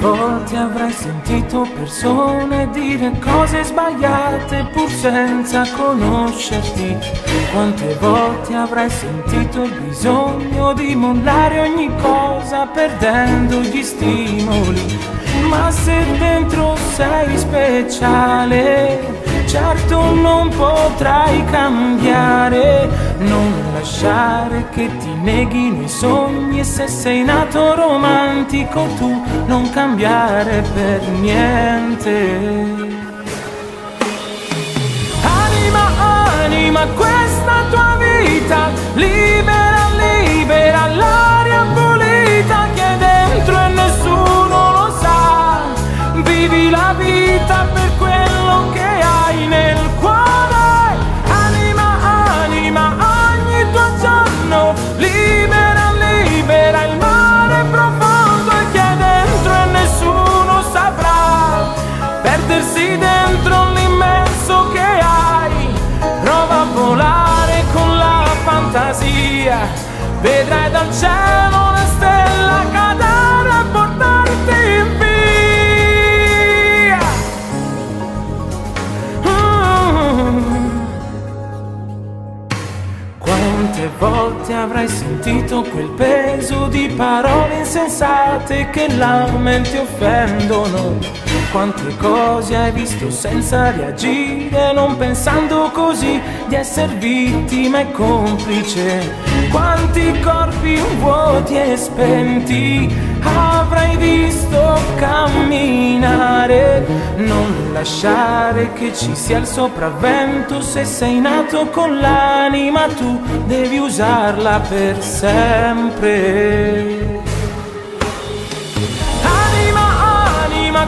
volte avrai sentito persone dire cose sbagliate pur senza conoscerti? Quante volte avrai sentito il bisogno di mollare ogni cosa perdendo gli stimoli? Ma se dentro sei speciale, certo non potrai cambiare. Non lasciare che ti neghino i sogni, e se sei nato romantico tu non cambiare per niente. Anima, anima, questa tua vita, libera, libera l'aria pulita che è dentro e nessuno lo sa. Vivi la vita per quello che hai nel cuore. Anima, anima, ogni tuo giorno, libera, libera il mare profondo che è dentro e nessuno saprà. Perdersi dentro l'immenso che hai. Prova a volare con la fantasia, vedrai dal cielo una stella cadere e portarti via. Quante volte avrai sentito quel peso di parole insensate che la mente offendono? Quante cose hai visto senza reagire, non pensando così di essere vittima e complice? Quanti corpi vuoti e spenti avrai visto camminare? Non lasciare che ci sia il sopravvento. Se sei nato con l'anima tu devi usarla per sempre. Anima, anima,